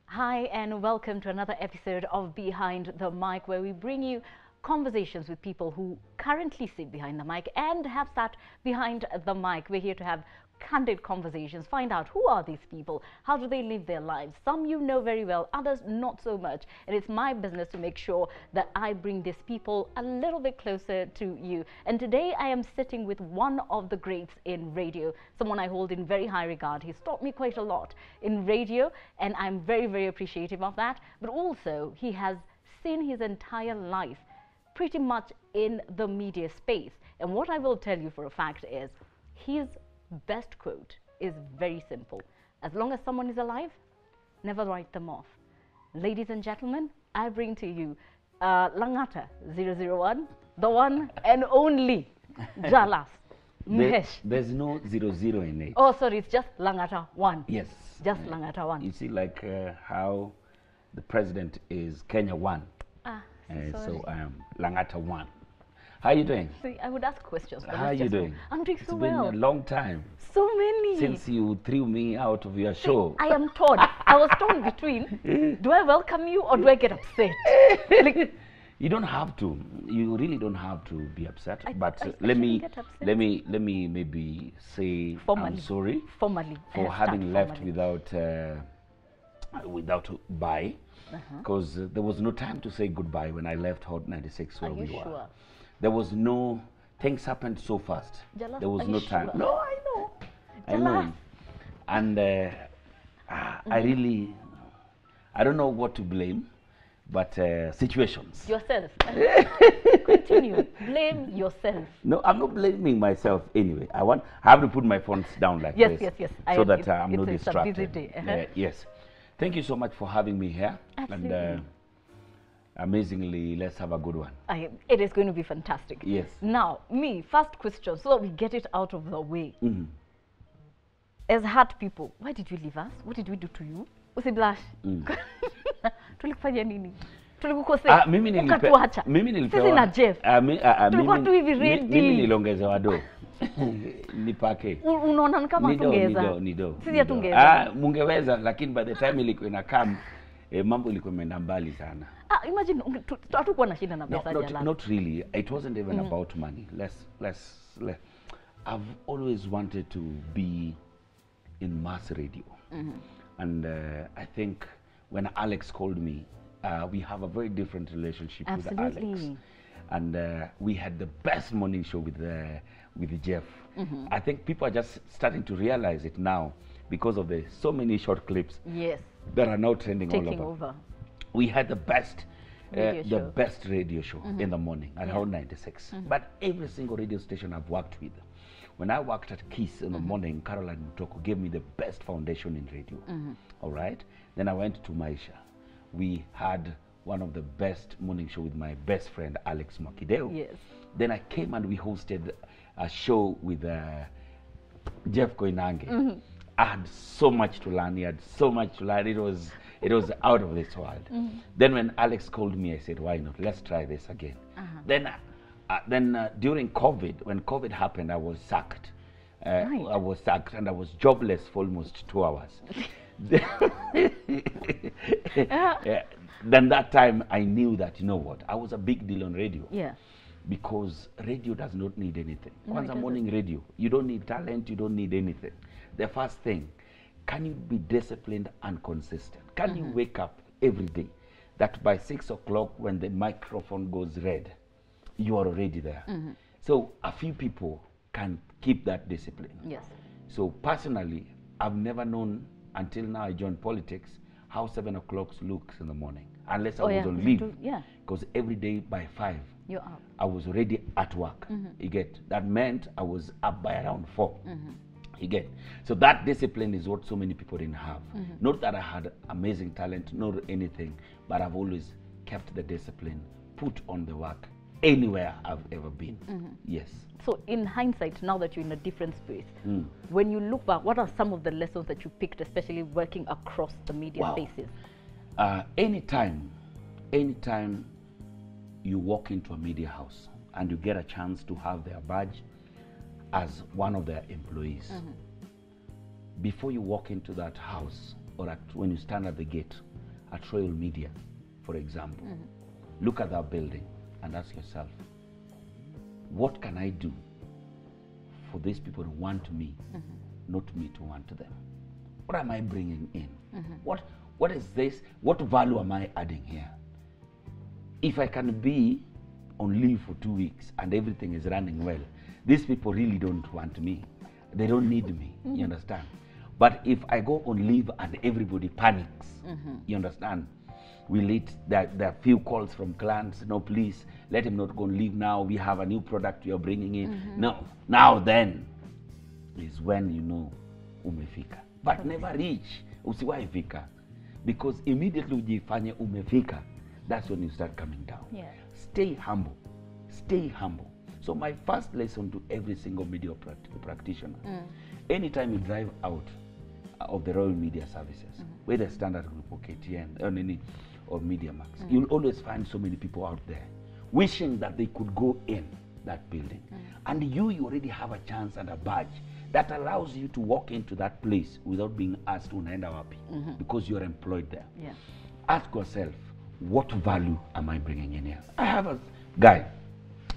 Hi, and welcome to another episode of Behind the Mic, where we bring you conversations with people who currently sit behind the mic and have sat behind the mic. We're here to have candid conversations, find out who are these people, how do they live their lives. Some you know very well, others not so much. And it's my business to make sure that I bring these people a little bit closer to you. And today I am sitting with one of the greats in radio, someone I hold in very high regard. He's taught me quite a lot in radio, and I'm very, very appreciative of that. But also, he has seen his entire life pretty much in the media space. And what I will tell you for a fact is his best quote is very simple: as long as someone is alive, never write them off. Ladies and gentlemen, I bring to you Langa'ata 001, the one and only Jalas. There's no 00 in it. Oh, sorry, it's just Langa'ata 1. Yes. Just Langa'ata 1. You see, like how the president is Kenya 1. So I am Langa'ata 1. How are you doing? See, I would ask questions. How are you doing? I'm doing so well. It's been a long time. So many. Since you threw me out of your show. I am torn. I was torn between, do I welcome you or do I get upset? Like, you don't have to. You really don't have to be upset. But I let me get upset. let me maybe say Formally. I'm sorry Formally. for having left without bye. Because there was no time to say goodbye when I left Hot 96 where we were. Sure? There was no, things happened so fast. Jalas, there was no time. Sure? No, I know. I know. And I really, I don't know what to blame, but situations. Yourself. Continue. Blame yourself. No, I'm not blaming myself anyway. I have to put my phones down like Yes, this. yes. So that I'm not it's distracted. a busy day. Yes. Thank you so much for having me here. Absolutely. And amazingly, let's have a good one. It is going to be fantastic. Yes. Now, first question, so that we get it out of the way. As heart people, why did you leave us? What did we do to you? Usiblash. Tulikufanya nini? Tulikukosea. Ukatuacha. Sisi na Jeff. Tulikuwa tu hivi ready. Mimi niliongezewa do. Nipake. Unaona kama tungeza. Nido. Sisi hatungeza. Mungeweza, lakini by the time ilikuwa inakam, mambo ilikuwa imeenda mbali sana. Imagine hatukuwa na shida na pesa Jalango. Not really. It wasn't even about money. I've always wanted to be in mass radio. And I think when Alex called me, we have a very different relationship with Alex. And we had the best morning show with Jeff. I think people are just starting to realize it now because of the so many short clips that are now trending all over. We had the best radio show in the morning at Hot 96. But every single radio station I've worked with, when I worked at Kiss in the morning, Caroline Mutoko gave me the best foundation in radio. All right. Then I went to Maisha. We had one of the best morning show with my best friend Alex Mwakideu. Yes. Then I came and we hosted a show with Jeff Koinange. I had so much to learn. He had so much to learn. It was out of this world. Then when Alex called me, I said, why not? Let's try this again. Then during COVID, when COVID happened, I was sacked. I was sacked and I was jobless for almost 2 hours. Then that time I knew that, you know what, I was a big deal on radio. Because radio does not need anything. Once a morning radio, you don't need talent, you don't need anything. The first thing, can you be disciplined and consistent? Can you wake up every day that by 6 o'clock when the microphone goes red, you are already there? So a few people can keep that discipline. So personally, I've never known until now I joined politics how 7 o'clock looks in the morning, unless I was on leave. Because every day by 5, you're up. I was already at work. You get that meant I was up by around 4. You get so that discipline is what so many people didn't have. Not that I had amazing talent, not anything, but I've always kept the discipline, put on the work anywhere I've ever been. Yes. So in hindsight, now that you're in a different space, when you look back, what are some of the lessons that you picked, especially working across the media spaces? Anytime you walk into a media house and you get a chance to have their badge, as one of their employees. Before you walk into that house, or when you stand at the gate at Royal Media, for example, look at that building and ask yourself, what can I do for these people to want me, not me to want them? What am I bringing in? What is this? What value am I adding here? If I can be on leave for 2 weeks and everything is running well, these people really don't want me. They don't need me, you understand? But if I go on leave and everybody panics, you understand? There are few calls from clients, no, please, let him not go on leave now. We have a new product we are bringing in. No, now then is when you know umefika. But never reach, usiwahi fika. Because immediately ujifanye umefika, that's when you start coming down. Yeah. Stay humble. Stay humble. So my first lesson to every single media practitioner, anytime you drive out of the Royal Media Services, whether Standard Group or KTN or Media Max, you'll always find so many people out there wishing that they could go in that building. And you already have a chance and a badge that allows you to walk into that place without being asked unaenda wapi, because you're employed there. Yeah. Ask yourself, what value am I bringing in here? I have a guy,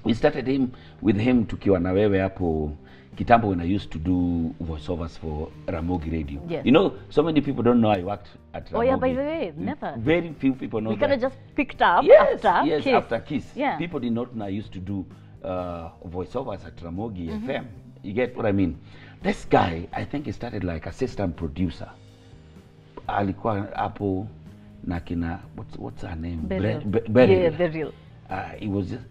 we started with him tukiwa na wewe hapo kitambo when I used to do voiceovers for Ramogi Radio. Yes. You know, so many people don't know I worked at Ramogi. Oh yeah, by the way, never. Very few people know that. We kind of just picked up after Kiss. After Kiss. Yeah. People did not know I used to do voiceovers at Ramogi FM. You get what I mean? This guy, I think he started like assistant producer. Alikuwa hapo na kina, what's her name? Beryl. Beryl. Yeah, Beryl. He was just,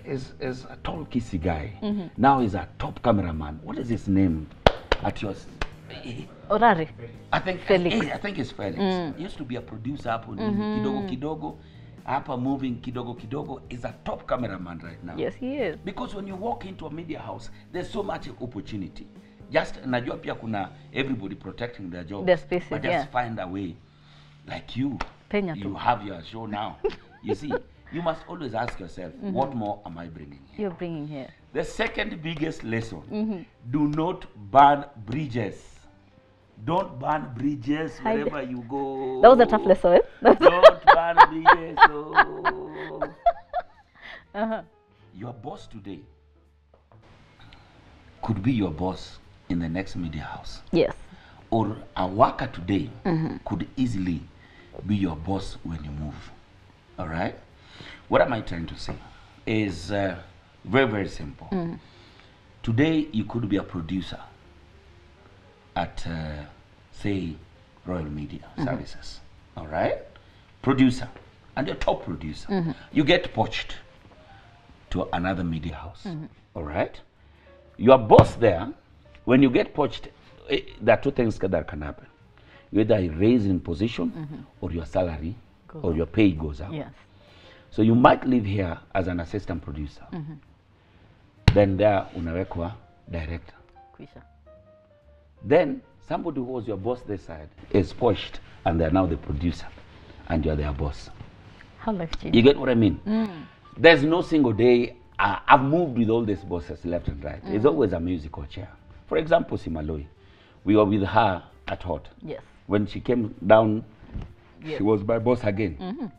is a tall, kissy guy. Now he's a top cameraman. What is his name at yours? Orari. I think Felix. I think it's Felix. He used to be a producer hapo kidogo kidogo. Hapa moving kidogo kidogo is a top cameraman right now. Yes, he is. Because when you walk into a media house, there's so much opportunity. Just najua pia kuna everybody protecting their job. Their spaces, but just find a way. Like you have your show now. You see, you must always ask yourself, what more am I bringing here? You're bringing here. The second biggest lesson, do not burn bridges. Don't burn bridges wherever you go. That was a tough lesson. Don't burn bridges. Your boss today could be your boss in the next media house. Yes. Or a worker today could easily be your boss when you move. All right? What am I trying to say? Is very, very simple. Today, you could be a producer at, say, Royal Media Services. All right? Producer. And you're top producer. You get poached to another media house. All right? Your boss there, when you get poached, there are two things that can happen. You either raise in position or your salary or your pay goes up. Yes. So you might live here as an assistant producer. Then there unawekwa director. Kwisha. Then somebody who was your boss this side is poached and they're now the producer and you're their boss. How life changing. You get what I mean? There's no single day I've moved with all these bosses left and right. It's always a musical chair. For example, Simaloi, we were with her at Hot. Yes. When she came down, she was my boss again.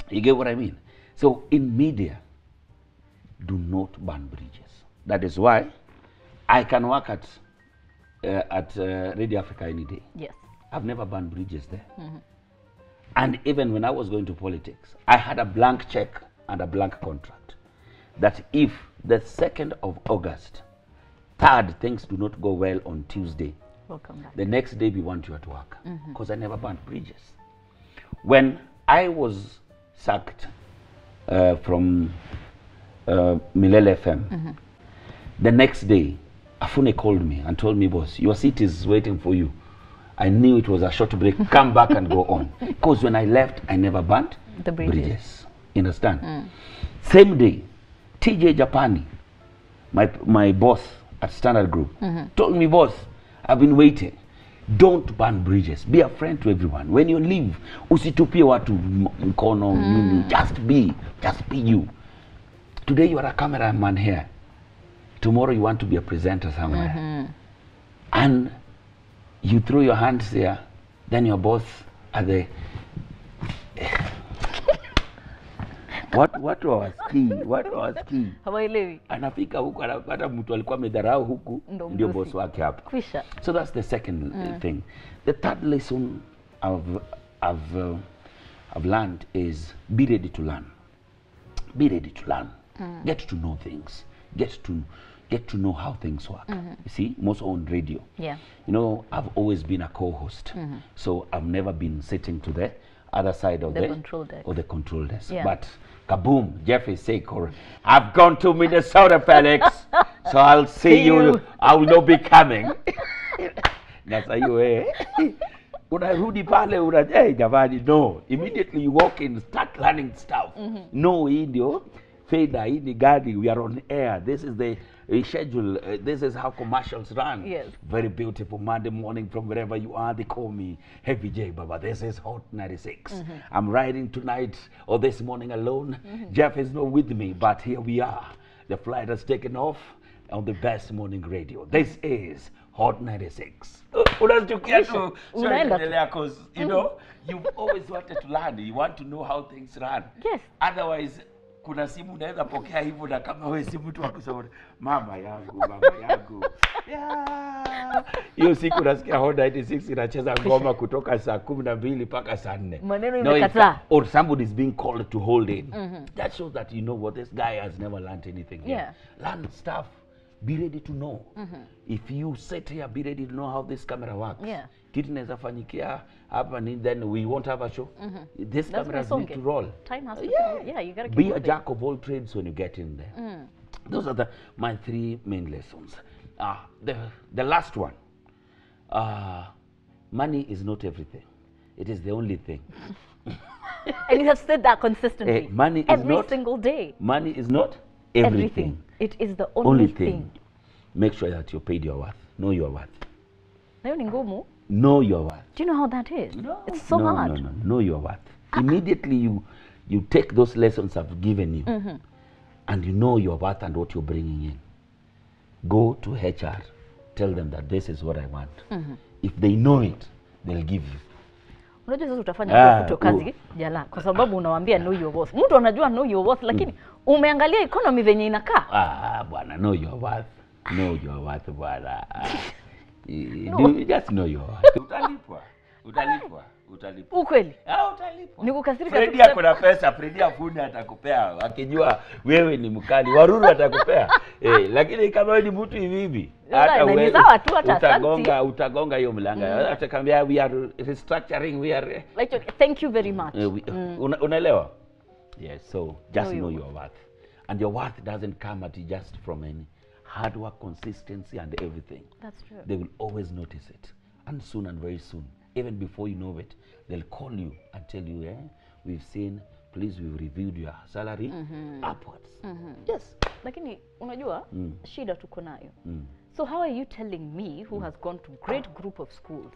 You get what I mean? So in media, do not burn bridges. That is why I can work at Radio Africa any day. Yes. I've never burned bridges there. And even when I was going to politics, I had a blank check and a blank contract. That if the 2nd of August, 3rd, things do not go well on Tuesday, welcome back. The next day we want you at work. Because I never burned bridges. When I was sacked from Milele FM, the next day, Afune called me and told me, boss, your seat is waiting for you. I knew it was a short break. Come back and go on. Because when I left, I never burnt the bridges. You understand? Same day, TJ Japani, my boss at Standard Group, told me, boss, I've been waiting. Don't burn bridges. Be a friend to everyone. When you leave, usitupie watu mkono. Just be you. Today you are a cameraman here. Tomorrow you want to be a presenter somewhere. And you throw your hands there, then your boss at the watu hawasikii. Hawaelewi. Anafika huku anapata mtu alikuwa amedharau huku ndio boss wake hapa. Kwisha. So that's the second thing. The third lesson I've learned is be ready to learn. Be ready to learn. Get to know things. Get to know how things work. You see, most on radio. Yeah. You know, I've always been a co-host. So I've never been sitting to the other side of the control desk. Yeah. But kaboom, Jeff is sick, or I've gone to Minnesota, Felix. So I'll see you. I will not be coming. That's how you unarudi pale jamani, no. Immediately you walk in, start learning stuff. No, hii ndio fader, hii ni gadi, we are on air. This is the schedule. This is how commercials run. Yes. Very beautiful Monday morning from wherever you are. They call me Heavy J Baba. This is Hot 96. I'm riding tonight or this morning alone. Jeff is not with me, but here we are. The flight has taken off on the best morning radio. This is Hot 96. Unachukia tu because you know you've always wanted to learn. You want to know how things run. Yes. Otherwise, kuna simu unaweza pokea hivyo na kama wewe si mtu wa kusema mama yangu. Hiyo siku nasikia Hot 96 inacheza ngoma kutoka saa 12 mpaka saa 4. Maneno imekataa. Or somebody is being called to hold in. That shows that you know what this guy has never learned anything. Yeah. Learn stuff. Be ready to know. If you sit here, be ready to know how this camera works. Yeah. Kitu inaweza fanyikia hapa ni then we won't have a show. This cameras need to roll. Time has to you gotta keep be a jack of all trades when you get in there. Those are my 3 main lessons. The last one. Money is not everything. It is the only thing. And you have said that consistently. Money is every single day. Money is not everything. It is the only thing. Make sure that you paid your worth. Know your worth. Na hiyo ni ngumu. Know your worth. Do you know how that is? No, it's so hard. No. Know your worth. Immediately you take those lessons I've given you, and you know your worth and what you're bringing in. Go to HR. Tell them that this is what I want. If they know it, they'll give you. Unajua sasa utafanya kufuto kazi jala kwa sababu unawaambia know your worth. Mtu anajua know your worth lakini umeangalia economy venye inakaa. Bwana, know your worth. Know your worth bwana. You just know your worth. Utalipwa. Ukweli? Utalipwa. Nikukasirika tu. Fredi ako na pesa, Fredi afuni atakupea. Akijua wewe ni mkali, Waruru atakupea. Lakini kama wewe ni mtu hivi, hata wewe utagonga hiyo mlango. Atakwambia we are restructuring, we are like thank you very much. Unaelewa? Yes, so just know your worth. And your worth doesn't come at just from any hard work, consistency and everything. That's true. They will always notice it. And soon and very soon, even before you know it, they'll call you and tell you, we've seen, please, we've reviewed your salary upwards. Yes. Lakini unajua shida tuko nayo. So how are you telling me who has gone to great group of schools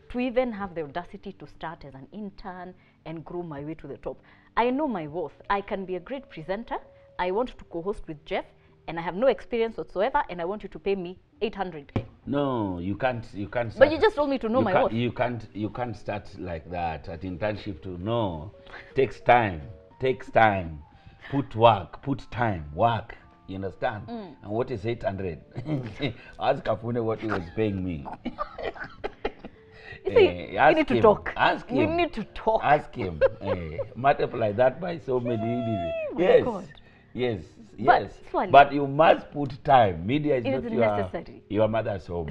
to even have the audacity to start as an intern and grow my way to the top? I know my worth. I can be a great presenter. I want to co-host with Jeff and I have no experience whatsoever and I want you to pay me 800K. No, you can't start. But you just told me to know my worth. You can't start like that at internship to know. Takes time. Put work, put time, work. You understand? And what is 800? Ask Kafune what he was paying me. You need to talk. Ask him. You need to talk. Ask him. Multiply that by so many. Yes. But you must put time. Media is not your mother's home.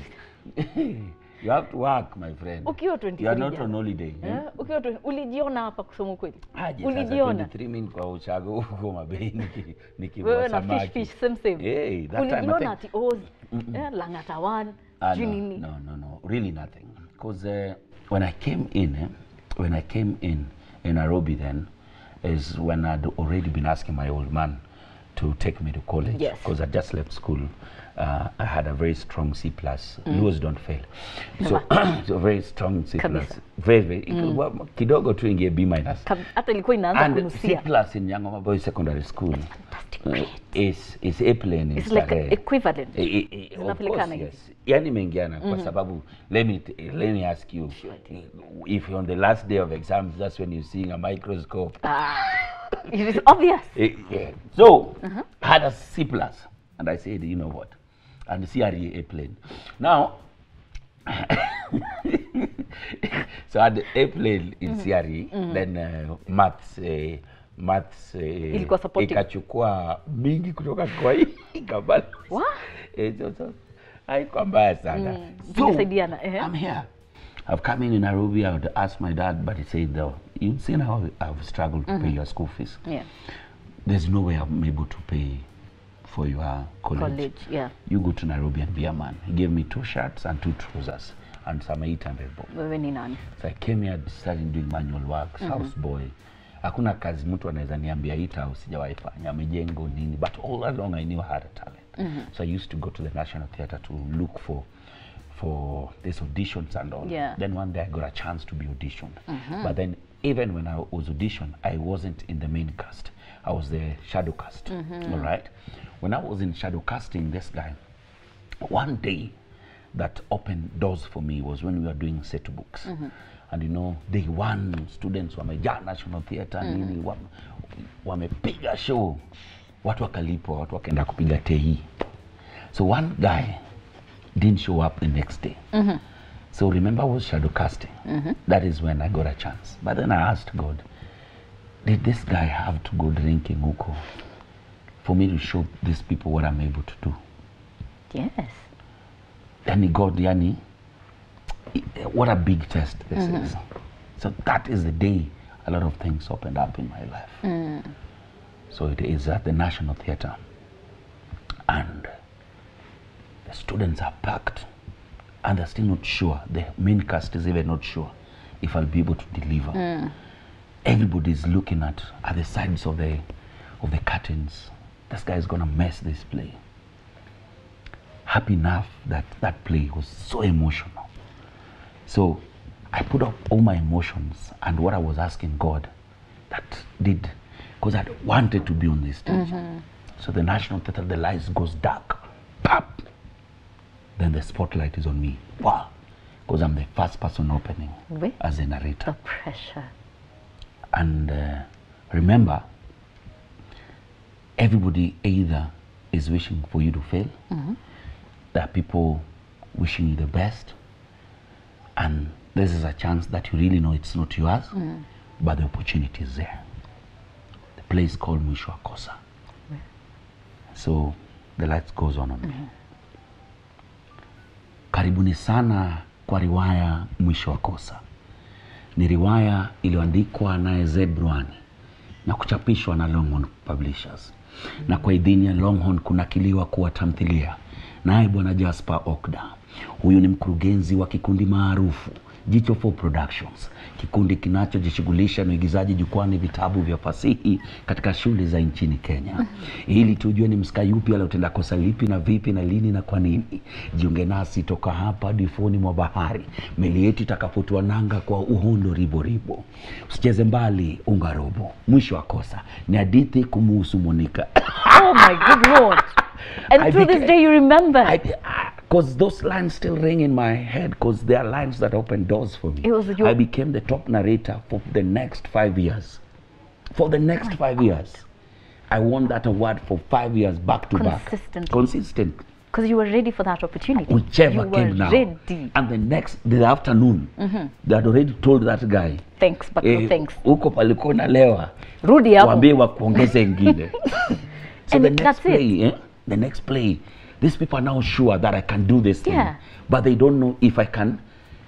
You have to work, my friend. Ukiwa 23. You are not on holiday. Ukiwa ulijiona hapa kusoma kweli? Ulijiona 23 mimi kwa uchago huko mabei nikiwa samaki. Fish same. That ulijiona ati Langa'ata 1 nini? No, really nothing. Because when I came in Nairobi then is when I'd already been asking my old man to take me to college. Yes. Because I just left school. I had a very strong C+. Luos don't fail. So, so very strong C+. Very kidogo tu ingie B-. Hata ilikuwa inaanza kunusia. C+ in Jalang'o Boys Secondary School is airplane. It's like equivalent. Of course, yes. Yani mengiana kwa sababu let me ask you, if you're on the last day of exams, that's when you're seeing a microscope. It is obvious. Yeah. So I had a C+, and I said, you know what? And the CRE airplane. Now, so I had the airplane in CRE, then maths ikachukua mingi kutoka kwa hii kabla. So haikuwa mbaya sana. So I'm here. I've come in Nairobi. I would ask my dad, but he said, you've seen how I've struggled to pay your school fees. Yeah. There's no way I'm able to pay for your college. Yeah. You go to Nairobi and be a man. He gave me 2 shirts and 2 trousers and some 800 bob. So I came here, started doing manual work, house boy. Hakuna kazi mtu anaweza niambia hita au sijawahi fanya, mijengo nini, but all along I knew I had a talent. So I used to go to the National Theatre to look for these auditions and all. Yeah. Then one day I got a chance to be auditioned. But then even when I was auditioned, I wasn't in the main cast. I was the shadow cast. All right. When I was in shadow casting, this guy, one day that opened doors for me was when we were doing set books. And you know, day 1 students wamejaa National Theatre nini, wamepiga show, watu wakalipwa, watu wakaenda kupiga tei. So one guy didn't show up the next day. So remember, I was shadow casting. That is when I got a chance. But then I asked God, did this guy have to go drinking huko for me to show these people what I'm able to do? Yes. Then God, yani, what a big test this is. So that is the day a lot of things opened up in my life. So it is at the National Theatre. And the students are packed. And they're still not sure. The main cast is even not sure if I'll be able to deliver. Everybody's looking at the sides of the curtains. This guy is gonna mess this play. Happy enough that that play was so emotional. So I put up all my emotions and what I was asking God, that did, because I wanted to be on this stage. So the National Theatre, the lights goes dark, pop. Then the spotlight is on me. Wow, because I'm the first person opening as a narrator. The pressure. And remember, everybody either is wishing for you to fail. There are people wishing you the best. And this is a chance that you really know it's not yours, but the opportunity is there. The play is called Mwisho wa Kosa. So the lights goes on me. Karibuni sana kwa riwaya Mwisho wa Kosa. Ni riwaya iliyoandikwa na Zebrwani na kuchapishwa na Longhorn Publishers. Na kwa idhini ya Longhorn kunakiliwa kuwa tamthilia. Naye Bwana Jasper Okda. Huyu ni mkurugenzi wa kikundi maarufu Jicho 4 Productions, kikundi kinachojishughulisha na uigizaji jukwani vitabu vya fasihi katika shule za nchini Kenya. Ili tujue ni msika yupi aliyotenda kosa lipi na vipi na lini na kwa nini. Jiunge nasi toka hapa difoni mwa bahari, meli yetu itakapotua nanga kwa uhondo ribo ribo. Usicheze mbali, unga robo. Mwisho wa Kosa ni hadithi kumuhusu Monica. Oh my good Lord. And to this day you remember. Because those lines still ring in my head, because they are lines that open doors for me. I became the top narrator for the next 5 years. For the next 5 years. I won that award for 5 years back to back. Consistent. Because you were ready for that opportunity. Whichever came now. Ready. And the afternoon, they had already told that guy, thanks, but no thanks. Uko palikuwa na lewa. Rudi hapo. Waambie wakuongeze ingine. So and the next play, the next play, these people are now sure that I can do this thing, but they don't know if I can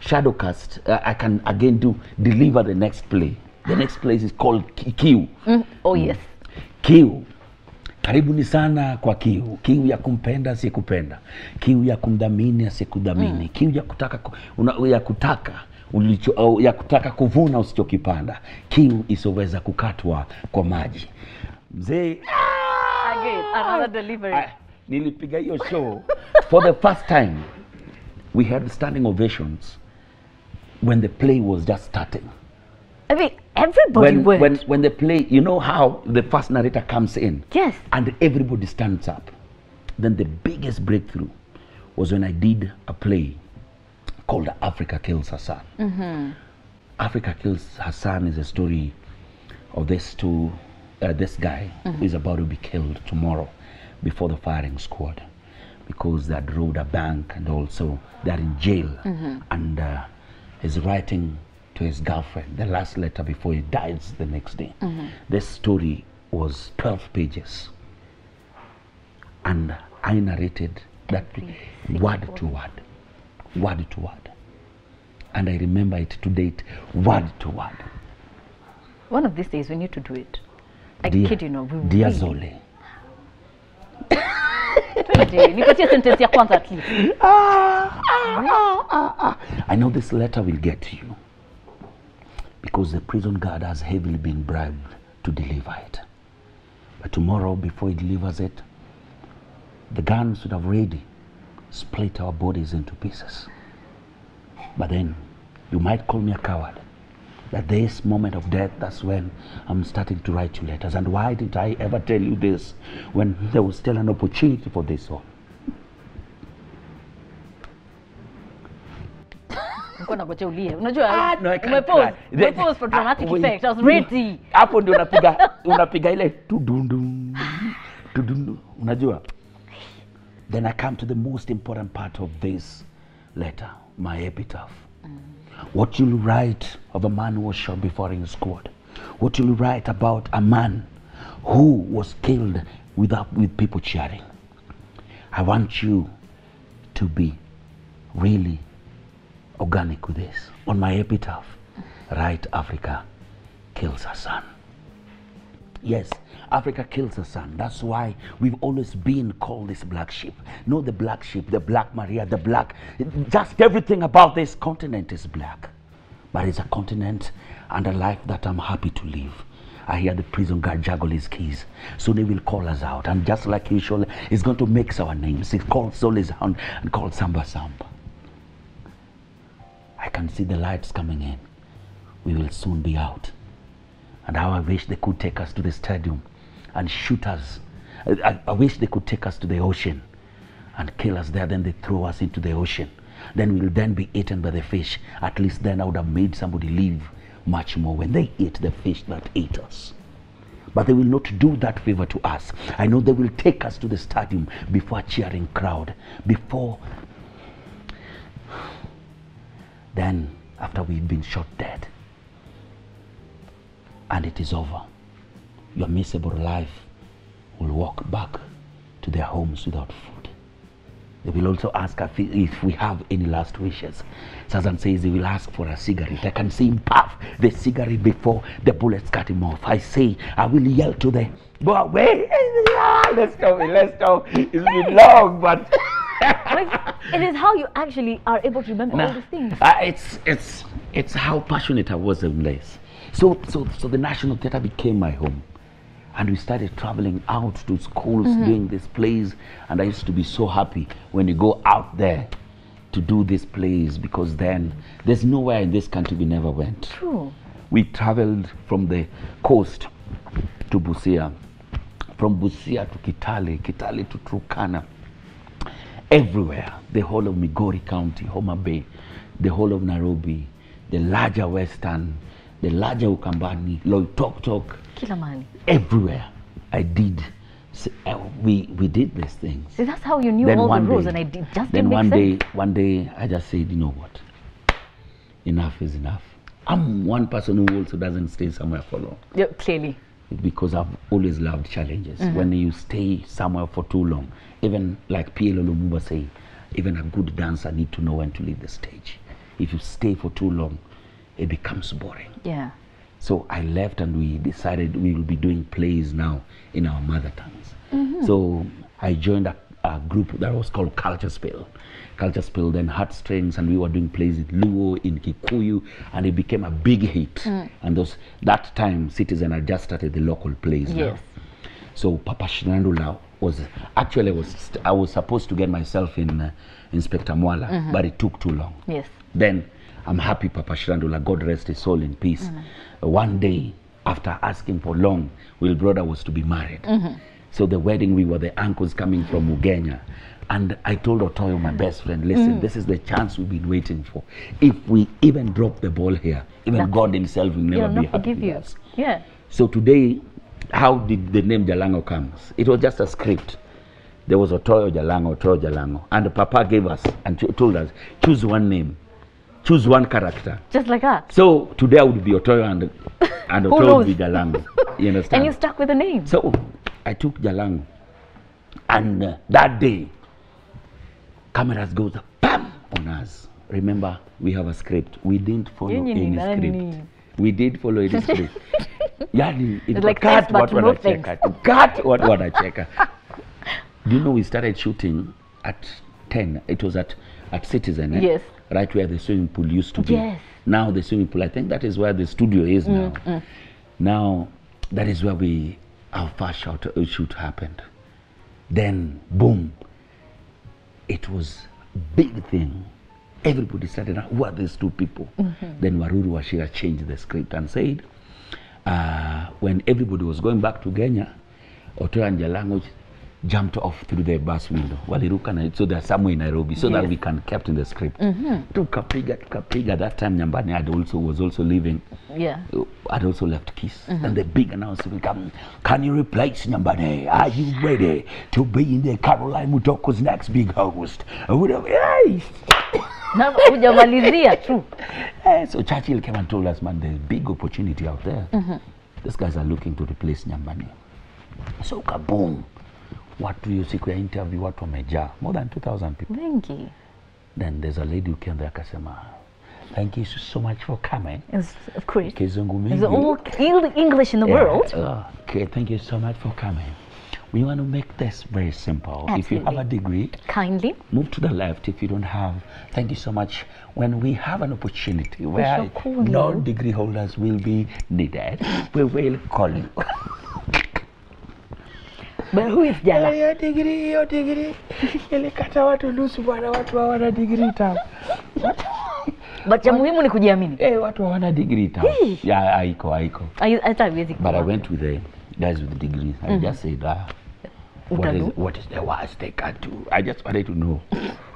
shadow cast, I can again deliver the next play. The next play is called Kiu. Oh yes. Kiu. Karibuni sana kwa kiu. Kiu ya kumpenda asiyekupenda. Kiu ya kumdhamini asiyekudhamini. Kiu ya kutaka kuvuna usichokipanda. Kiu isoweza kukatwa kwa maji. Mzee again, another delivery. Nilipiga hiyo show. For the first time, we had standing ovations when the play was just starting. I mean, everybody went. When the play, you know how the first narrator comes in? Yes. And everybody stands up. Then the biggest breakthrough was when I did a play called Africa Kills Hassan. Africa Kills Hassan is a story of this guy who is about to be killed tomorrow before the firing squad because they had robbed a bank and also they're in jail. And he's writing to his girlfriend the last letter before he dies the next day. This story was 12 pages. And I narrated that word to word. And I remember it to date, word to word. One of these days we need to do it. I kid you not. Dear Zole. Nipatie sentence ya kwanza at least. I know this letter will get to you because the prison guard has heavily been bribed to deliver it. But tomorrow, before he delivers it, the guns should have ready split our bodies into pieces. But then, you might call me a coward. At this moment of death, that's when I'm starting to write you letters. And why didn't I ever tell you this when there was still an opportunity for this one? Unajua, umepose for dramatic effect. I was ready. Hapo ndio unapiga ile tudundu. Unajua? Then I come to the most important part of this letter, my epitaph. What you'll write of a man who was shot before in squad. What you'll write about a man who was killed with people cheering. I want you to be really organic with this. On my epitaph, write Africa kills her son. Yes, Africa kills her son. That's why we've always been called this black sheep. No, the black sheep, the black Maria, the black, just everything about this continent is black. But it's a continent and a life that I'm happy to live. I hear the prison guard juggle his keys. So they will call us out. And just like usual, he's going to mix our names. He called Solis and called Samba Samba. I can see the lights coming in. We will soon be out. And how I wish they could take us to the stadium and shoot us. I wish they could take us to the ocean and kill us there. Then they throw us into the ocean. Then we'll then be eaten by the fish. At least then I would have made somebody live much more when they ate the fish that ate us. But they will not do that favor to us. I know they will take us to the stadium before a cheering crowd. Before. Then, after we've been shot dead. And it is over. Your miserable life will walk back to their homes without food. They will also ask if we have any last wishes. Sazan says he will ask for a cigarette. I can see him puff the cigarette before the bullets cut him off. I say, I will yell to the boy, wait, let's go. It's been long, but... It is how you actually are able to remember all these things. It's how passionate I was in this. So the National Theatre became my home. And we started traveling out to schools doing these plays. And I used to be so happy when you go out there to do these plays, because then there's nowhere in this country we never went. True. We traveled from the coast to Busia, from Busia to Kitale, Kitale to Turkana, everywhere. The whole of Migori County, Homa Bay, the whole of Nairobi, the larger Western, the larger Ukambani, Loitoktok, Kilamani. Everywhere I did. We did these things. See, that's how you knew all the rules, and just didn't make sense. One day I just said, you know what? Enough is enough. I'm one person who also doesn't stay somewhere for long. Yeah, clearly. Because I've always loved challenges. When you stay somewhere for too long, even like P.L. Lumumba say, even a good dancer need to know when to leave the stage. If you stay for too long, it becomes boring. Yeah. So I left, and we decided we will be doing plays now in our mother tongues. So I joined a group that was called Culture Spill. Culture Spill, then Heartstrings, and we were doing plays in Luo, in Kikuyu, and it became a big hit. And that time, Citizen had just started the local plays now. So Papa Shirandula was actually I was supposed to get myself in Inspector Mwala, but it took too long. Yes. Then I'm happy Papa Shirandula, God rest his soul in peace. One day, after asking for long, Will Brother was to be married. So the wedding, we were the uncles coming from Ugenya. And I told Otoyo, my best friend, listen, this is the chance we've been waiting for. If we even drop the ball here, even God himself will never be happy with us. Yeah. So today, how did the name Jalango come? It was just a script. There was Otoyo Jalango. And Papa gave us and told us, choose one name. Choose one character. Just like that. So today I would be Otoyo and Otoyo would be Jalango. You understand? And you stuck with the name. So I took Jalango. And that day, cameras goes bam on us. Remember, we have a script. We didn't follow any script. We did follow any script. Yani, it's like cut what no wanna check. Cut what wanna check. Do you know we started shooting at 10? It was at Citizen, Yes. Right where the swimming pool used to be. Yes. Now the swimming pool, I think that is where the studio is now. Now, that is where our first shoot happened. Then, boom, it was a big thing. Everybody started, who are these two people? Then Waruru Wachira changed the script and said, when everybody was going back to Kenya, Otoyo and Jalango jumped off through the bus window. So they're somewhere in Nairobi, so that we can kept in the script. Tukapiga. That time Nyambani was also leaving. Yeah. Had also left Kiss. And the big announcement come, can you replace Nyambani? Are you ready to be in the Caroline Mutoko's next big host? Hey! So Churchill came and told us, man, there's big opportunity out there. These guys are looking to replace Nyambani. So kaboom. Watu hiyo siku ya interview watu wamejaa, more than 2,000 people. Thank you. Then there's a lady who came there akasema, thank you so much for coming. It's great. Kizungu mingi. It's all English in the world. Okay, thank you so much for coming. We want to make this very simple. Absolutely. If you have a degree, kindly move to the left. If you don't have, thank you so much. When we have an opportunity where non-degree holders will be needed, we will call you. But who is Jala? Your degree. Ilikata watu nusu bwana, watu hawana degree tamu. But cha muhimu ni kujiamini. Watu hawana degree tamu. Yeah, haiko. But I went with the guys with the degree. I just said, what is the worst they can do? I just wanted to know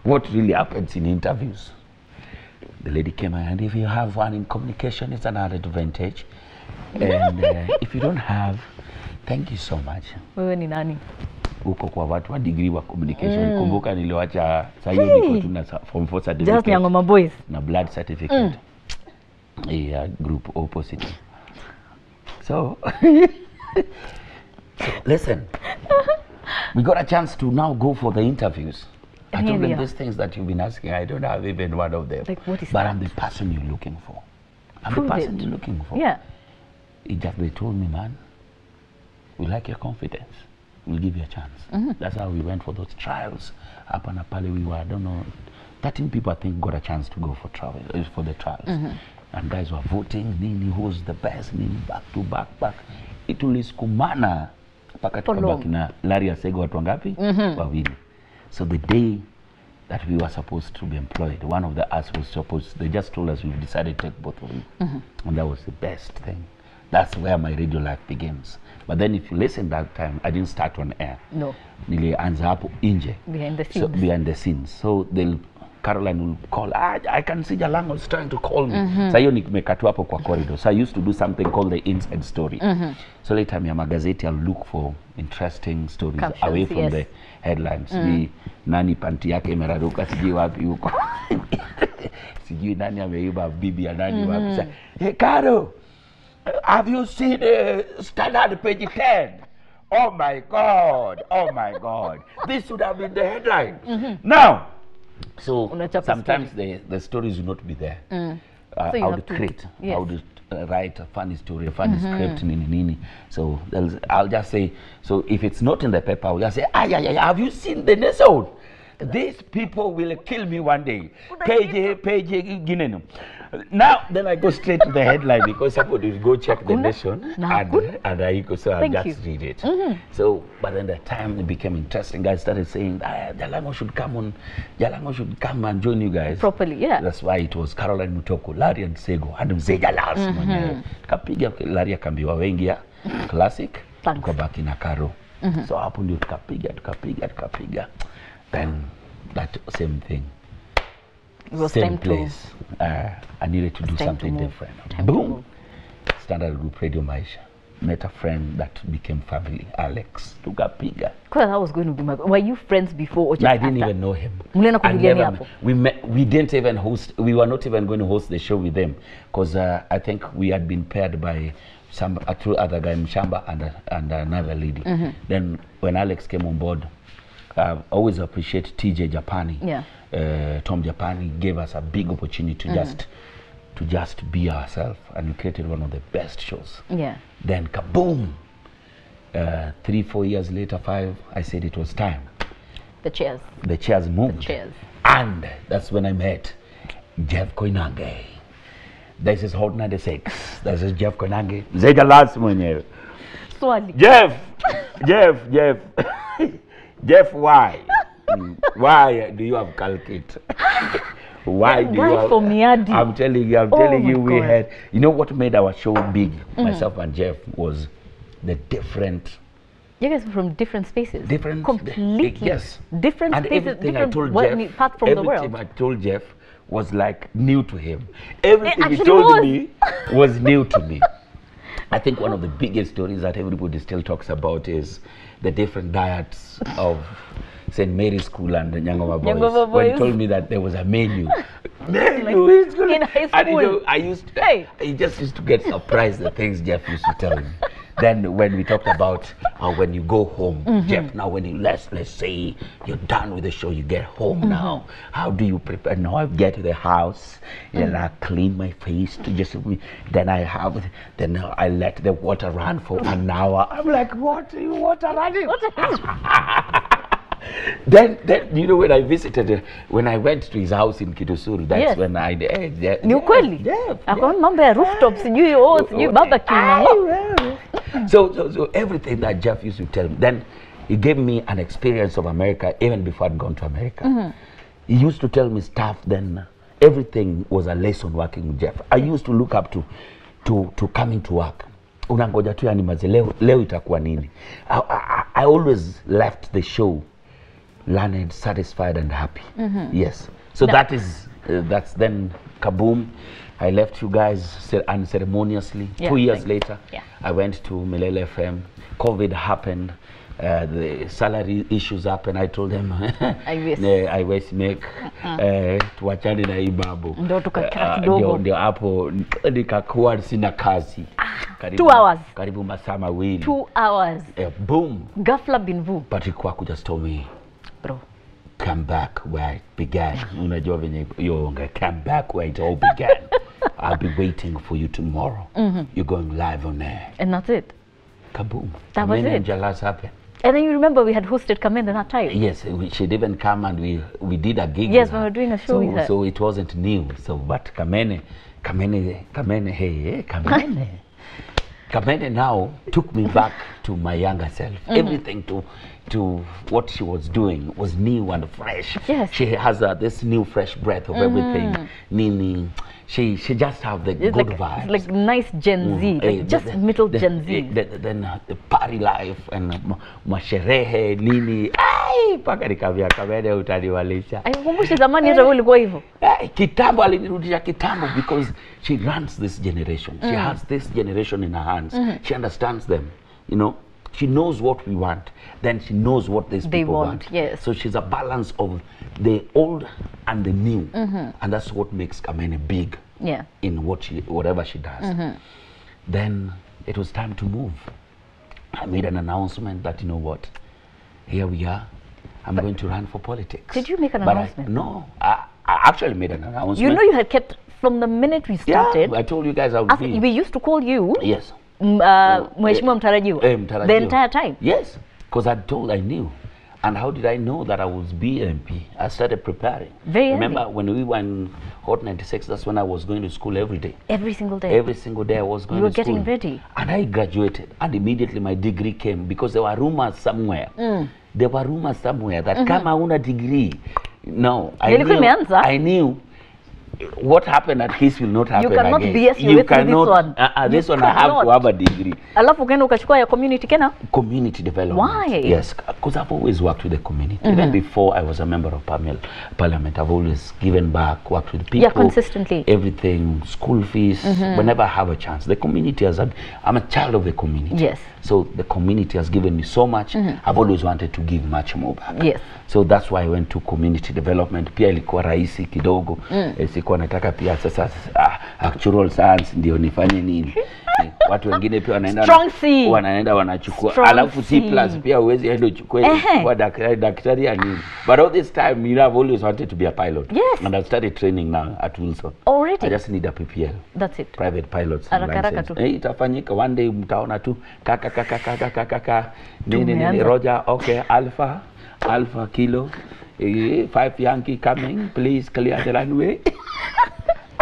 what really happens in interviews. The lady came and if you have one in communication, it's another advantage. And if you don't have, thank you so much. Wewe ni nani? Uko kwa watu wa degree wa communication. Kumbuka niliwacha sasa hiyo niko tuna form 4 certificate. Just Nyangoma boys. Na blood certificate. Yeah, group opposite. So listen. We got a chance to now go for the interviews. I told them these things that you've been asking. I don't have even one of them. Like, what is but that? I'm the person you're looking for. I'm Prove the person it. you're looking for. Yeah. They told me, man, we like your confidence. We'll give you a chance. That's how we went for those trials. Up on Apale, we were, I don't know, 13 people I think got a chance to go for the trials. And guys were voting, nini, who's the best, nini, back to back. Ituliskumana mpaka tukabaki na Larry Asego watu wangapi? Wawili. So the day that we were supposed to be employed, one of us was supposed, they just told us we've decided to take both of you. And that was the best thing. That's where my radio life begins. But then if you listen that time, I didn't start on air. No. Nilianza hapo nje. Behind the scenes. So behind the scenes. So Caroline will call, I can see Jalango is trying to call me. So hiyo nimekatu hapo kwa corridor. So I used to do something called the inside story. So later ya magazeti I'll look for interesting stories Captions, away from the headlines. Nani panti yake imeraruka sijui wapi huko. Sijui nani ameiba bibi ya nani wapi. Hey Caro, have you seen Standard page 10? Oh my God. This should have been the headline. Now, so sometimes the stories will not be there. So I would create, I would write a funny story, a funny script, nini. So I'll just say, so if it's not in the paper, I'll just say, have you seen the next one? these people will kill me one day. Page, now, then I go straight to the headline because somebody will go check the Nation and I go, so I'll just read it. So, but then the time it became interesting, guys started saying, Jalango should come on, Jalango should come and join you guys. Properly, yeah. That's why it was Caroline Mutoko, Larry and Sego, and Mzeja last mwenyewe. Kapiga, Larry akambiwa wengia, classic, tukabaki na Karo. So hapo ndio tukapiga. Then that same thing. It was same time place. I needed to do something different. Boom. Standard Group Radio Maisha. Met a friend that became family, Alex. Tukapiga. Well, that was going to be my. Were you friends before or just I didn't even know him. We met. We didn't even host. We were not even going to host the show with them because I think we had been paired by two other guy, Mshamba and another lady. Then when Alex came on board, I always appreciate TJ Japani. Yeah. Tom Japani gave us a big opportunity to just be ourselves, and we created one of the best shows. Yeah. Then kaboom! 3-4 years later, 5, I said it was time. The chairs. The chairs moved. The chairs. And that's when I met Jeff Koinange. This is Hot 96. This is Jeff Koinange. Zega last mwenyewe. Jeff, why? Why do you have calcate? Why do you have, I'm telling you, we had, you know what made our show big, myself and Jeff, was the different. You guys were from different spaces. Completely. Yes. Different and spaces, everything different I told Jeff, everything I told Jeff was like new to him. Everything he told me was new to me. I think one of the biggest stories that everybody still talks about is the different diets of St. Mary's School and the Jalang'o Boys. When he told me that there was a menu. In high school. And you know, I just used to get surprised the things Jeff used to tell me. Then when we talked about when you go home, Jeff, now when you, let's say you're done with the show, you get home now. How do you prepare? Now I get to the house, and I clean my face to just, then I let the water run for an hour. I'm like, what? Water running? Then you know, when I visited, when I went to his house in Kitusuru, that's when I rooftops, you barbecue. So everything that Jeff used to tell me, then he gave me an experience of America even before I'd gone to America. He used to tell me stuff, then everything was a lesson working with Jeff. I used to look up to coming to work. Unangoja tu yani maze leo itakuwa nini. I always left the show learned, satisfied and happy. Yes. So that's then kaboom. I left you guys unceremoniously. 2 years later, I went to Milele FM. COVID happened. The salary issues happened. I told them, I wish make tuachane na hii babu. Ndio hapo nikakuwa sina kazi. 2 hours. Karibu masaa mawili. 2 hours. Boom. Ghafla bin vu. But Ikwaku just told me, bro, come back where it began. Unajua venye yonga, come back where it all began. I'll be waiting for you tomorrow. You're going live on air. And that's it. Kaboom. That was it. And Jalas happened. And then you remember we had hosted Kamene that time. Yes, she didn't come and we did a gig. Yes, we were doing a show with her. So it wasn't new. So but Kamene, hey, Kamene. Kamene now took me back to my younger self. Everything to what she was doing was new and fresh. Yes. She has this new fresh breath of everything. Nini. She just have the good vibes. Like nice Gen Z, like just middle Gen Z. Then the party life and masherehe nini. Ai, paka nikavya Kamene utaniwalisha. Aikumbushi zamani hata wewe ulikuwa hivyo. Kitambo alinirudisha kitambo because she runs this generation. She has this generation in her hands. She understands them, you know. She knows what we want, then she knows what these people want. Yes. So she's a balance of the old and the new, and that's what makes Kamene big. Yeah. In whatever she does. Then it was time to move. I made an announcement that, you know what, here we are. I'm going to run for politics. Did you make an announcement? No, I actually made an announcement. You know, you had kept from the minute we started. Yeah, I told you guys I would be. We used to call you. Yes. Mheshimiwa Mtarajiwa. The entire time. Yes, because I knew And how did I know that I was be MP? I started preparing. Remember early. when we were in Hot 96, that's when I was going to school every day. Every single day? Every single day I was going to school. You were getting ready? And I graduated, and immediately my degree came, because there were rumors somewhere. There were rumors somewhere that kama una degree. No, I knew what happened at Kiss will not happen again. You cannot BS you cannot, this one. This one I have to have a degree. Alafu ukaenda ukachukua ya community kena? Community development. Why? Yes, because I've always worked with the community. Even before I was a member of Parliament, I've always given back, worked with people. Yeah, consistently. Everything, school fees, whenever I have a chance. The community has, I'm a child of the community. Yes. So the community has given me so much. I've always wanted to give much more back. Yes. So that's why I went to community development. Pia ilikuwa rahisi kidogo. Sikuwa nataka pia sasa actual science ndio nifanye nini. Watu wengine pia wanaenda wanachukua. Alafu C+ pia uwezi enda uchukue kwa daktari ya nini. But all this time, you know, I've always wanted to be a pilot. Yes. And I've started training now at Wilson. Already? I just need a PPL. That's it. Private pilots license. Itafanyika one day, mtaona tu kaka nini Roger, okay, Alpha Kilo, 5 Yankee coming, please clear the runway.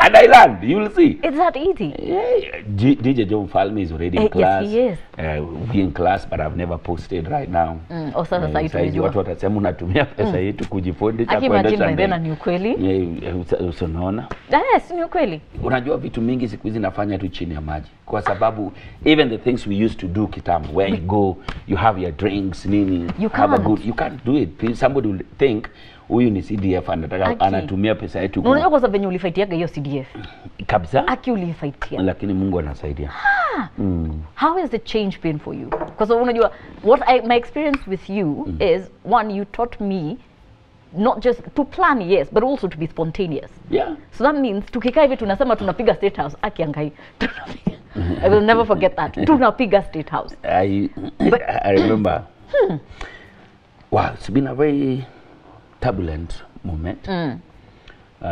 And I land, you will see. It's that easy. Yeah. DJ John Falme is already in class. Yes, he is. We in class, but I've never posted right now. Sasa watu watasema unatumia pesa yetu kujifundisha kwenda shule. Imagine then ni ukweli. Unaona? Yes, ni ukweli. Unajua vitu mingi siku hizi nafanya tu chini ya maji. Kwa sababu even the things we used to do kitambo, where you go, you have your drinks, nini, you can't do it. Somebody will think huyu ni CDF anataka anatumia pesa yetu. Unajua kwa sababu venye ulifightiaga hiyo CDF. Kabisa. Ulifightia. Lakini Mungu anasaidia. How has the change been for you? Because unajua my experience with you is, one, you taught me not just to plan, yes, but also to be spontaneous. Yeah. So that means tukikaa hivi tunasema tunapiga State House, akiangai. I will never forget that. Tunapiga State House. I remember. Wow, it's been a very turbulent moment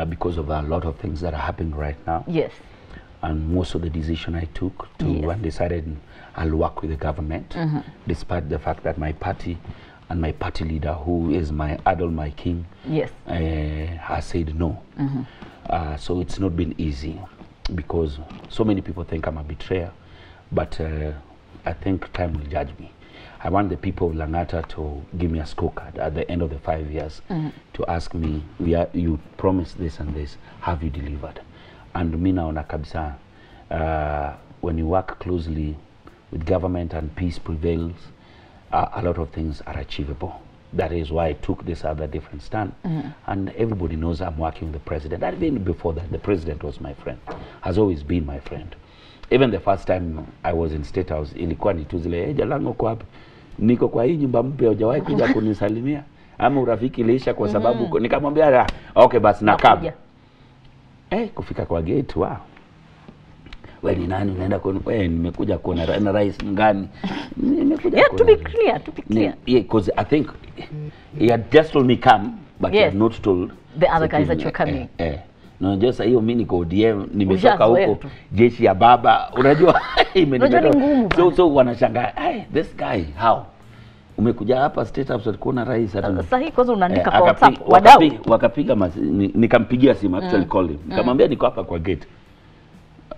because of a lot of things that are happening right now. Yes. And most of the decision I took to and decided I'll work with the government, despite the fact that my party and my party leader, who is my idol, my king, has said no. So it's not been easy, because so many people think I'm a betrayer, but I think time will judge me. I want the people of Langa'ata to give me a scorecard at the end of the 5 years to ask me, you promised this and this, have you delivered? And me naona kabisa, when you work closely with government and peace prevails, a lot of things are achievable. That is why I took this other different stand. And everybody knows I'm working with the president. And even before that, the president was my friend, has always been my friend. Even the first time I was in State House, ilikuwa ni tu zile, Jalango uko wapi? Niko kwa hii nyumba mpya, hujawahi kuja kunisalimia? Ama urafiki ilisha kwa sababu nikamwambia okay basi nakam. Kufika kwa gate, wow. Wewe ni nani unaenda kwa nimekuja kuona rais mgani? Nimekuja to be clear. Yeah, because I think he had just told me come, but he had not told the other guys that you're coming. No, just hiyo mimi niko DM, nimetoka huko jeshi ya baba, unajua imenitoka. So wanashangaa, this guy how umekuja hapa State House kuona rais hata sasa hii kwanza unaandika kwa WhatsApp wadau wakapiga nikampigia simu, actually call him, nikamwambia niko hapa kwa gate,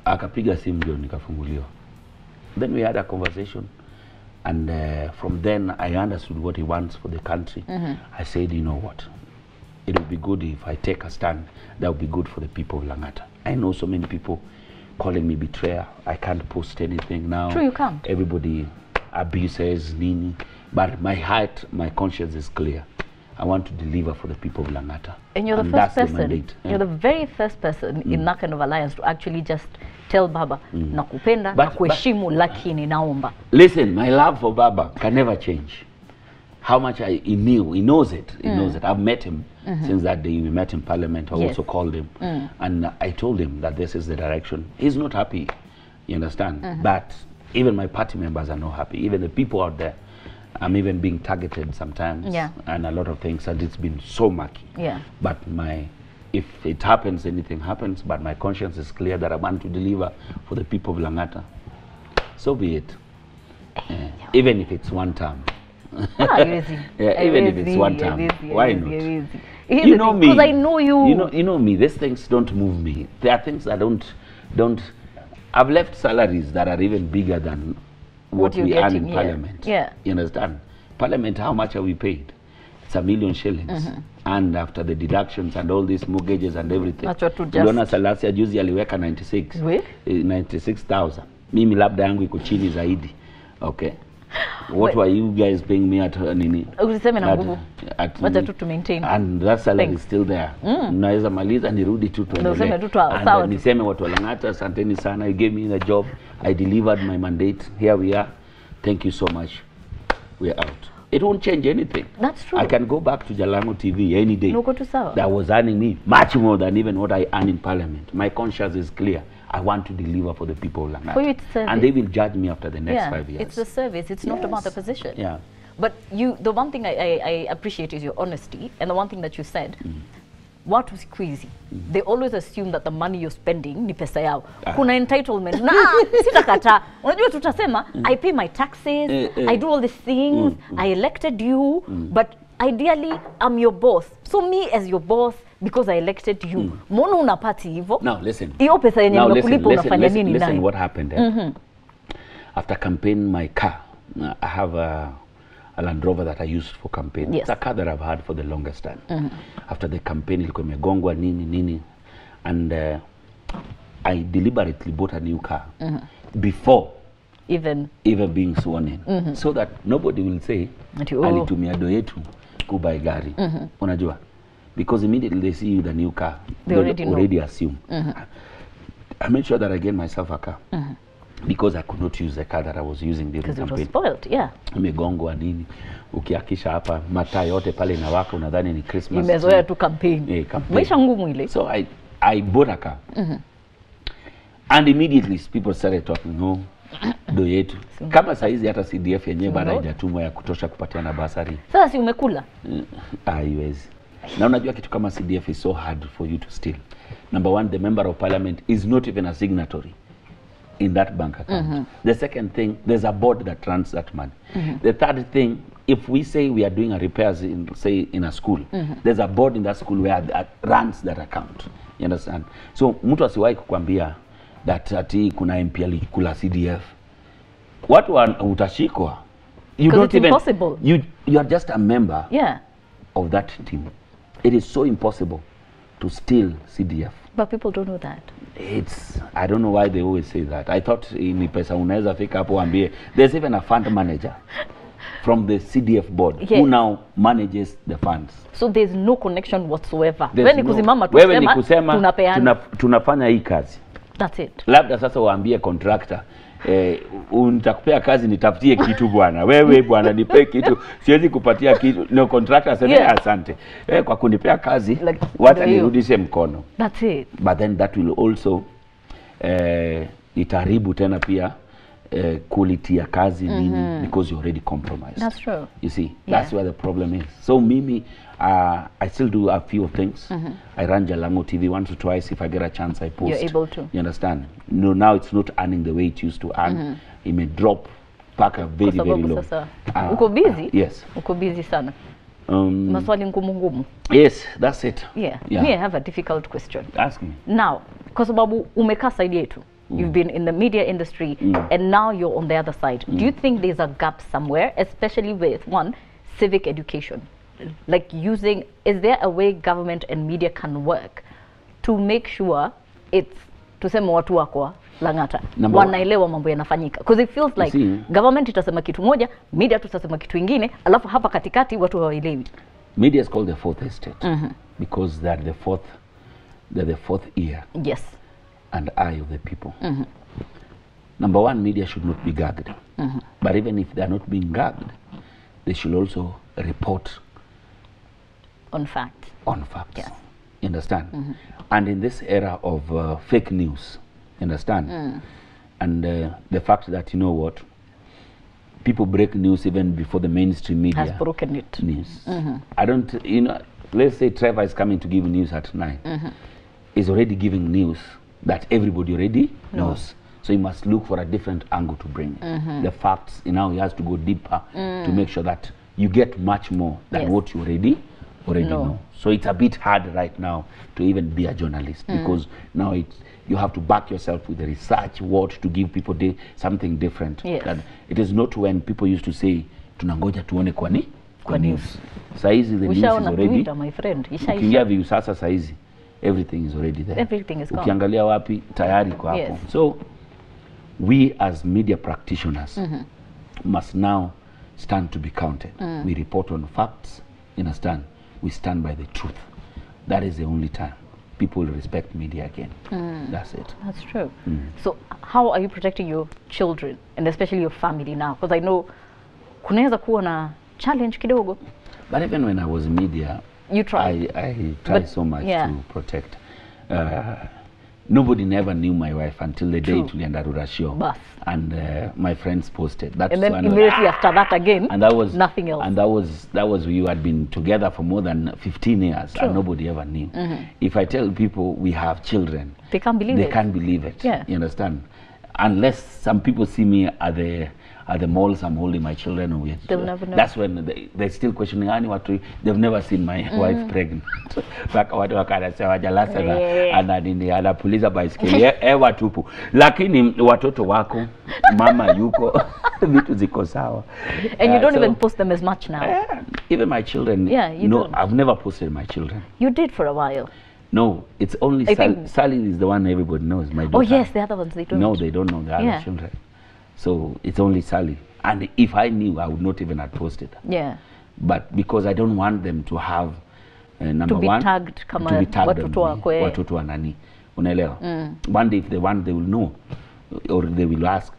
akapiga simu ndio nikafunguliwa. Then we had a conversation, and from then I understood what he wants for the country. I said, you know what, it would be good if I take a stand that would be good for the people of Langa'ata. I know so many people calling me betrayer. I can't post anything now. True, you can't. Everybody abuses Nini, but my heart, my conscience is clear. I want to deliver for the people of Langa'ata. And you're the first person, you're the very first person in that kind of alliance to actually just tell Baba, nakupenda, nakuheshimu, lakini naomba. Listen, my love for Baba can never change. How much he knows it. He knows it. I've met him since that day we met in Parliament. I also called him, and I told him that this is the direction. He's not happy, you understand? But even my party members are not happy. Even the people out there, I'm even being targeted sometimes, and a lot of things, and it's been so mucky. But if it happens, anything happens, but my conscience is clear that I want to deliver for the people of Langa'ata. So be it. Even if it's one term. Yeah, even if it's one time, why not? You know me, because I know you. You know me. These things don't move me. There are things that don't. I've left salaries that are even bigger than what we earn in Parliament. Yeah. You understand? Parliament, how much are we paid? It's 1 million shillings. And after the deductions and all these mortgages and everything. Uliona Salasia juzi aliweka 96,000. Mimi labda yangu iko chini zaidi. Okay. What were you guys paying me at nini? Usiseme na nguvu. Wacha tu to maintain. And that salary is still there. Naweza maliza nirudi tu tuendelee. And niseme watu wa Langa'ata, asanteni sana. You gave me the job. I delivered my mandate. Here we are. Thank you so much. We're out. It won't change anything. That's true. I can go back to Jalango TV any day. No, go to Sawa. That was earning me much more than even what I earn in Parliament. My conscience is clear. I want to deliver for the people of Langa'ata. For you, it's service. And they will judge me after the next 5 years. It's the service. It's not about the position. Yeah. But the one thing I appreciate is your honesty. And the one thing that you said, watu siku hizi, they always assume that the money you're spending ni pesa yao. Kuna entitlement. Sitakata. Unajua tutasema, I pay my taxes, I do all these things, I elected you, but ideally I'm your boss. So me as your boss, because I elected you, mbona unapati hivyo? Now listen. Hiyo pesa yenye nimekulipa unafanya nini nayo? Listen what happened. After campaign, my car, I have a Land Rover that I used for campaign. Yes. It's a car that I've had for the longest time. After the campaign, ilikuwa imegongwa nini, and I deliberately bought a new car before even being sworn in, so that nobody will say alitumia do yetu kubai gari. Unajua, because immediately they see you the new car, they already assume. I made sure that I get myself a car. Because I could not use the car that I was using during campaign. Because it was spoiled, yeah. Imegongwa nini, ukiakisha hapa mataa yote pale inawaka, unadhani ni Christmas. Imezoea tu campaign. Maisha ngumu ile. So I bought a car. And immediately people started talking, no, do yetu. Kama saizi hata CDF yenyewe bado haijatumwa ya kutosha kupatiana basari. Sasa si umekula? Haiwezi. Na unajua kitu kama CDF is so hard for you to steal. Number one, the member of parliament is not even a signatory in that bank account. The second thing, there's a board that runs that money. The third thing, if we say we are doing a repairs in, say, in a school, there's a board in that school where that runs that account. You understand? So mtu asiwahi kukwambia that ati kuna MP alikula CDF. Watu utashikwa. You don't even impossible. You are just a member of that team. It is so impossible to steal CDF. But people don't know that. I don't know why they always say that. I thought ni pesa unaweza fika hapo ambie. There's even a fund manager from the CDF board who now manages the funds. So there's no connection whatsoever. Wewe ni kusema tunafanya hii kazi. That's it. Labda sasa waambie contractor, nitakupea kazi nitafutie kitu bwana. Wewe bwana nipe kitu, siwezi kupatia kitu. No, contractor aseme asante. Kwa kunipea kazi, wacha nirudishe mkono. That's it. But then that will also itaribu tena pia quality ya kazi nini, because you're already compromised. That's true. You see, that's where the problem is. So mimi, I still do a few things. I run Jalango TV once or twice. If I get a chance, I post. You're able to. You understand? No, now it's not earning the way it used to earn. It may drop back very low. Uko busy? Yes. Uko busy sana. Maswali ngumu. Yes, that's it. Yeah. Me, I have a difficult question. Ask me. Now, kwa sababu umekaa side yetu. You've been in the media industry and now you're on the other side. Do you think there's a gap somewhere, especially with civic education? Like is there a way government and media can work to make sure it's, tuseme watu wako Langa'ata wanaelewa mambo yanafanyika? Because it feels like government itasema kitu moja, media tutasema kitu ingine, alafu hapa katikati watu hawaelewi. Media is called the fourth estate because they're the fourth ear. Yes. And eye of the people. Number one, media should not be gagged. But even if they are not being gagged, they should also report on facts. On facts. Yes. You understand? And in this era of fake news, you understand? And the fact that, you know what, people break news even before the mainstream media has broken it. News. I don't, let's say Trevor is coming to give news at 9. He's already giving news that everybody already knows. So he must look for a different angle to bring the facts. Now he has to go deeper to make sure that you get much more than what you already know. So it's a bit hard right now to even be a journalist because now you have to back yourself with the research, what to give people something different. That it is not when people used to say tunangoja tuone kwa news. Saizi the news is already. My friend. Ukiingia view sasa saizi everything is already there. Everything is gone. Ukiangalia wapi tayari kwa hapo. So we as media practitioners must now stand to be counted. We report on facts, you understand? We stand by the truth. That is the only time people will respect media again. That's it. That's true. So how are you protecting your children and especially your family now? Because I know kunaweza kuwa na challenge kidogo. But even when I was in media, you tried. I tried so much to protect. Nobody never knew my wife until the day tulienda Rurashio. And my friends posted. That's and then immediately after that again, and that was nothing else. And that was we had been together for more than 15 years and nobody ever knew. If I tell people we have children, they can't believe it. They can't believe it. Yeah. You understand? Unless some people see me at the malls, I'm holding my children. Or they'll never know. That's when they're still questioning they've never seen my wife pregnant. Watu wakasema Jalasa anapuliza baiskeli ewa tupu. Lakini watoto wako, mama yuko, vitu ziko sawa. And you don't even post them as much now. Even my children. You don't. I've never posted my children. You did for a while. No, it's only Sally is the one everybody knows. My daughter. Oh yes, the other ones they don't. No, they don't know the other children. So it's only Sally. And if I knew, I would not even have posted. Yeah. But because I don't want them to have number to be one, tagged kama to be tagged watoto wa nani. Unaelewa? One day if they want, they will know, or they will ask.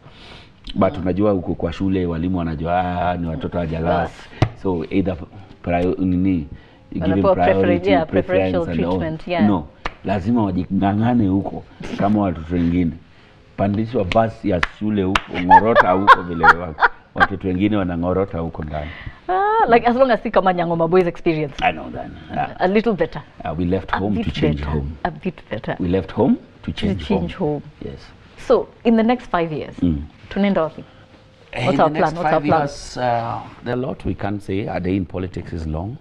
But unajua huko kwa shule walimu wanajua ni watoto wa Jalasa. So either you give priority, preferential treatment. No, lazima wajingangane huko kama watoto wengine. Pandishwa basi ya shule huko, ngorota huko vile watoto wengine wanangorota huko ndani. Like as long as the Jalang'o boys experience. I know that. A little better. We left home to change home. A bit better. We left home to change home. Yes. So in the next 5 years, tunaenda wapi? What's our plan? What's our plan? Years, there are a lot we can't say. A day in politics is long,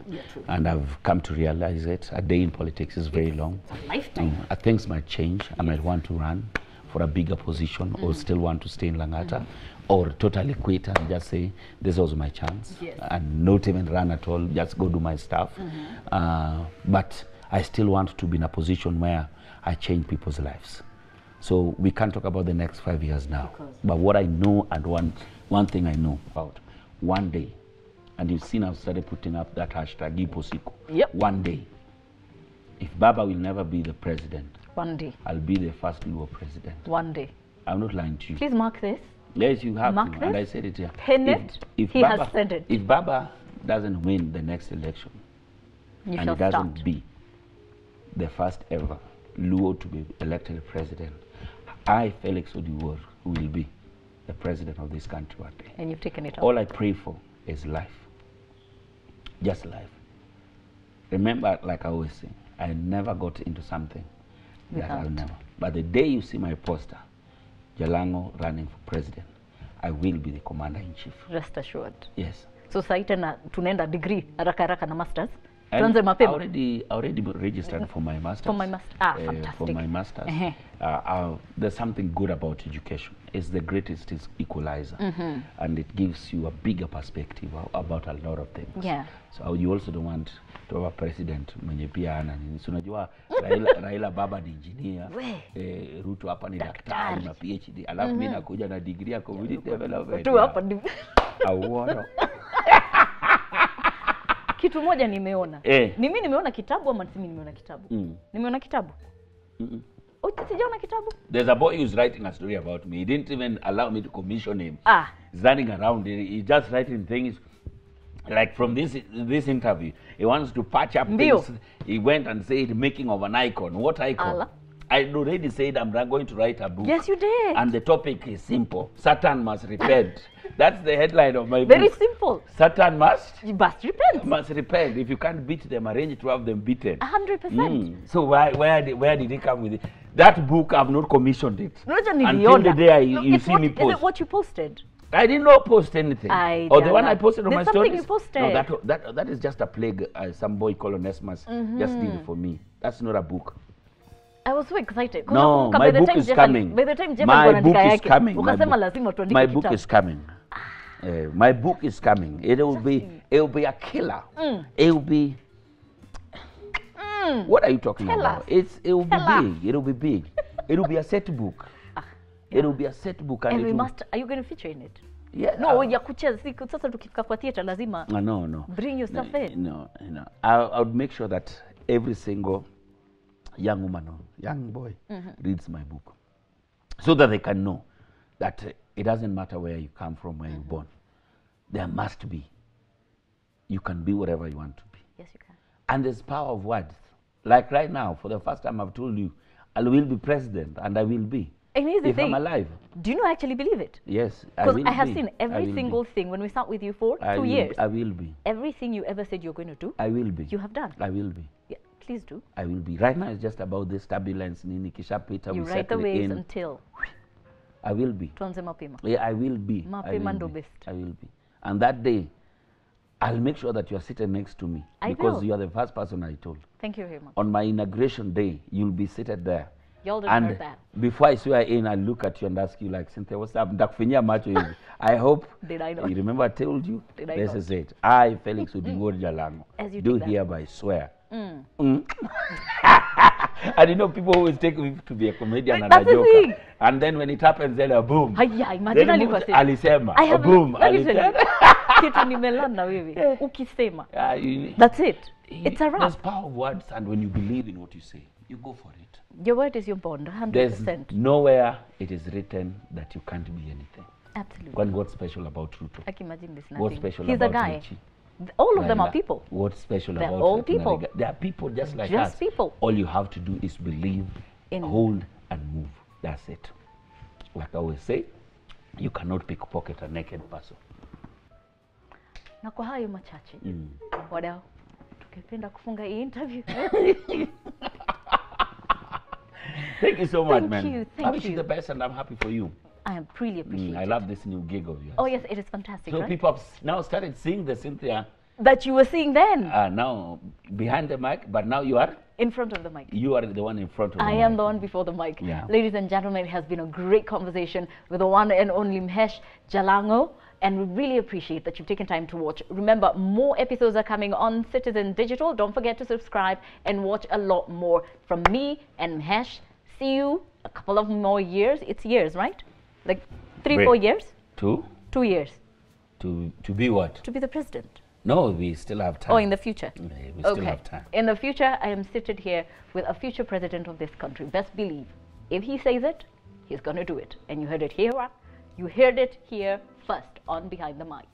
and I've come to realize it. A day in politics is very long. It's a lifetime. Things might change. I might want to run for a bigger position or still want to stay in Langa'ata or totally quit and just say this was my chance and not even run at all, just go do my stuff. But I still want to be in a position where I change people's lives. So we can't talk about the next 5 years now. But what I know, and one thing I know about, one day, and you've seen I've started putting up that hashtag Iposiku. One day, if Baba will never be the president, one day I'll be the first Luo president. One day. I'm not lying to you. Please mark this. Yes, you have mark to. This. And I said it here. Pin it. He has said it. If Baba doesn't win the next election, and he doesn't be the first ever Luo to be elected president, I, Felix Odiwuor, will be the president of this country one day. And you've taken it up. All I pray for is life. Just life. Remember, like I always say, I never got into something that I'll never. But the day you see my poster, Jalango running for president, I will be the commander-in-chief. Rest assured. Yes. So saita na tunaenda degree haraka na masters. I already registered for my masters. For my masters. Fantastic. For my masters. There's something good about education. It's the greatest equalizer. And it gives you a bigger perspective about a lot of things. Yeah. So you also don't want to have a president mwenye pia ana nini. So unajua Raila baba ni engineer, Ruto hapa ni daktari na PhD. Alafu mimi nakuja na degree ya community development. Tu hapa ni auoro. Kitu moja nimeona. Mimi nimeona kitabu ama mimi nimeona kitabu? Nimeona kitabu. Sijaona kitabu. There's a boy who's writing a story about me. He didn't even allow me to commission him. He's running around. He's just writing things. Like from this interview, he wants to patch up things. He went and said making of an icon. What icon? I already said I'm going to write a book. Yes, you did. And the topic is simple. Satan must repent. That's the headline of my book. Very simple. Satan must? You must repent. Must repent. If you can't beat them, arrange to have them beaten. 100%. So where did he come with it? That book, I've not commissioned it. Not only until the day you see me post. Is it what you posted? I did not post anything. Or the one I posted on my stories. You posted. No, that is just a plague some boy called Onesimus just did for me. That's not a book. I was so excited. No, my book is coming. By the time my book is coming. My book is coming. My book is coming. It will be a killer. It will be. What are you talking about? It will be big. It will be big. It will be a set book. It will be a set book. And we must. Are you going to feature in it? Yeah. No, ya kucheza. Sasa tukifika kwa theater lazima. No. Bring your stuff in. No. I would make sure that every single young woman or young boy reads my book, so that they can know that it doesn't matter where you come from, where you're born. There must be. You can be whatever you want to be. Yes, you can. And there's power of words. Like right now, for the first time, I've told you, I will be president, and I will be. And here's the thing. I'm alive. Do you know I actually believe it? Yes, because I have seen every single thing when we start with you for 2 years. I will be. Everything you ever said you're going to do. I will be. You have done. I will be. Yeah, please do. I will be. Right now, it's just about this turbulence. You write the waves until. I will be. Tuanze mapema. Yeah, I will be. Mapema ndo best. I will be. And that day, I'll make sure that you are sitting next to me. Because you are the first person I told. Thank you very much. On my inauguration day, you'll be seated there. Y'all didn't heard that. Before I swear in, I'll look at you and ask you, like, Cynthia, what's up? I hope. Did I not? You remember I told you? Did I this not? is it. I, Felix Udingor Jalango, do hereby swear. And you know, people always take me to be a comedian and a joker. And then when it happens, then a boom. Imagine alisema. I have a boom. Kitu nimelanda wewe. Ukisema. That's it. It's a wrap. There's power of words, and when you believe in what you say, you go for it. Your word is your bond, 100%. There's nowhere it is written that you can't be anything. Absolutely. What's special about Ruto? I can imagine this. What's special He's about a guy. Richie? All of them are people. What's special They're about all people. They are people just like us. Just people. All you have to do is believe, hold, and move. That's it. Like I always say, you cannot pickpocket a naked person. Na kwa hayo machache, wadau, tukipenda kufunga hii interview. Thank you so much, man. Thank you. I wish you the best, and I'm happy for you. I am really appreciative. I love this new gig of yours. Oh yes, it is fantastic. So right? people have now started seeing the Cynthia that you were seeing then. Now behind the mic, but now you are in front of the mic. You are the one in front of the mic. I am the one before the mic. Yeah. Ladies and gentlemen, it has been a great conversation with the one and only Mhesh Jalango, and we really appreciate that you've taken time to watch. Remember, more episodes are coming on Citizen Digital. Don't forget to subscribe and watch a lot more from me and Mhesh. See you a couple of more years. It's years, right? Like 3-4 years? 2 years. To be what? To be the president. No, we still have time. Oh, in the future? We still have time. In the future, I am seated here with a future president of this country. Best believe, if he says it, he's going to do it. And you heard it here. You heard it here first on Behind the Mic.